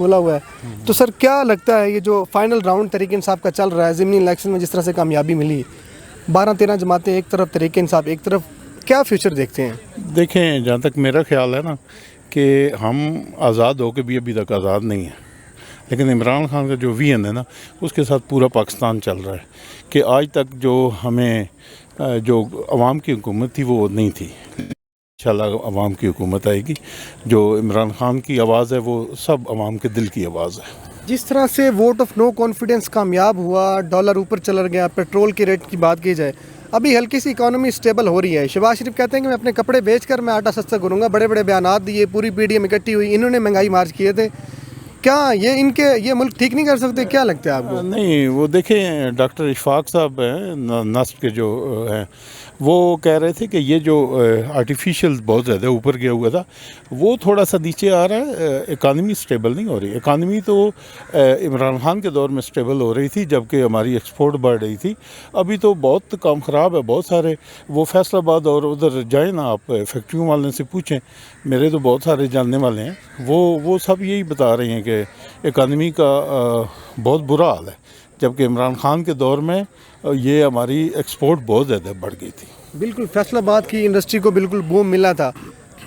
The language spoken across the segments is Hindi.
बोला हुआ है। तो सर क्या लगता है ये जो फाइनल राउंड तरीके इंसाफ का चल रहा है, ज़िमनी इलेक्शन में जिस तरह से कामयाबी मिली, 12-13 जमातें एक तरफ, तरीके इंसाफ एक तरफ, क्या फ्यूचर देखते हैं? देखें, जहाँ तक मेरा ख्याल है ना कि हम आज़ाद होकर भी अभी तक आज़ाद नहीं हैं, लेकिन इमरान खान का जो विजन है ना उसके साथ पूरा पाकिस्तान चल रहा है कि आज तक जो हमें जो अवाम की हुकूमत थी वो नहीं थी। इंशाल्लाह अवाम की हुकूमत आएगी। जो इमरान खान की आवाज़ है वो सब अवाम के दिल की आवाज़ है। जिस तरह से वोट ऑफ नो कॉन्फिडेंस कामयाब हुआ, डॉलर ऊपर चला गया, पेट्रोल के रेट की बात की जाए, अभी हल्की सी इकोनॉमी स्टेबल हो रही है। शहबाज शरीफ कहते हैं कि मैं अपने कपड़े बेचकर मैं आटा सस्ता करूँगा, बड़े बड़े बयानात दिए, पूरी पीडीएम इकट्ठी हुई, इन्होंने महंगाई मार्च किए थे। क्या ये मुल्क ठीक नहीं कर सकते? क्या लगता है आपको? नहीं, वो देखें, डॉक्टर इशफाक साहब हैं नस्ल के जो हैं, वो कह रहे थे कि ये जो आर्टिफिशियल बहुत ज़्यादा ऊपर गया हुआ था वो थोड़ा सा नीचे आ रहा है। इकानमी स्टेबल नहीं हो रही। इकानमी तो इमरान खान के दौर में स्टेबल हो रही थी जबकि हमारी एक्सपोर्ट बढ़ रही थी। अभी तो बहुत काम ख़राब है। बहुत सारे वो फैसलाबाद और उधर जाए ना, आप फैक्ट्रियों वाले से पूछें, मेरे तो बहुत सारे जानने वाले हैं, वो सब यही बता रहे हैं कि इकानमी का बहुत बुरा हाल है, जबकि इमरान खान के दौर में ये हमारी एक्सपोर्ट बहुत ज़्यादा बढ़ गई थी। बिल्कुल, फैसलाबाद की इंडस्ट्री को बिल्कुल बूम मिला था।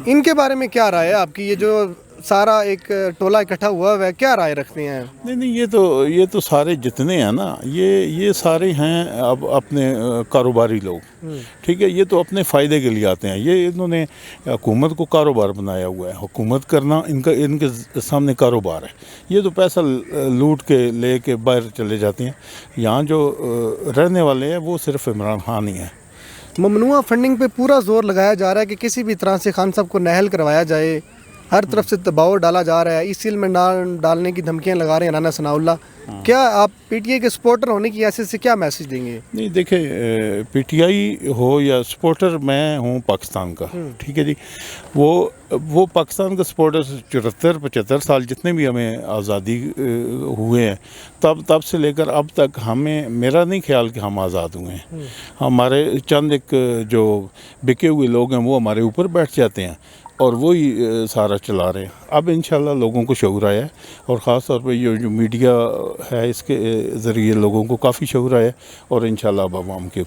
इनके बारे में क्या राय है आपकी? ये जो सारा एक टोला इकट्ठा हुआ है, क्या राय रखते हैं? नहीं, ये तो सारे जितने हैं ना, ये सारे हैं अब अपने कारोबारी लोग। ठीक है, ये तो अपने फ़ायदे के लिए आते हैं। ये इन्होंने हुकूमत को कारोबार बनाया हुआ है। हुकूमत करना इनके सामने कारोबार है। ये तो पैसा लूट के ले के बाहर चले जाते हैं। यहाँ जो रहने वाले हैं वो सिर्फ इमरान खान ही हैं। ममनुआ फंडिंग पे पूरा जोर लगाया जा रहा है कि किसी भी तरह से खान साहब को नाअहल करवाया जाए। हर तरफ से दबाव डाला जा रहा है, इस सील में डालने की धमकियां लगा रहे हैं राना सनाउल्लाह। क्या आप पीटीआई के सपोर्टर होने की हैसियत से क्या मैसेज देंगे? नहीं, देखें, पीटीआई हो या सपोर्टर, मैं हूँ पाकिस्तान का। ठीक है जी, वो पाकिस्तान का सपोर्टर 74-75 साल जितने भी हमें आज़ादी हुए हैं तब से लेकर अब तक हमें, मेरा नहीं ख्याल कि हम आज़ाद हुए हैं। हमारे चंद एक जो बिके हुए लोग हैं वो हमारे ऊपर बैठ जाते हैं और वही सारा चला रहे हैं। अब इंशाल्लाह लोगों को शऊर आया है और ख़ास तौर पे ये जो मीडिया है इसके ज़रिए लोगों को काफ़ी शऊर आया है और इंशाल्लाह अब आवाम के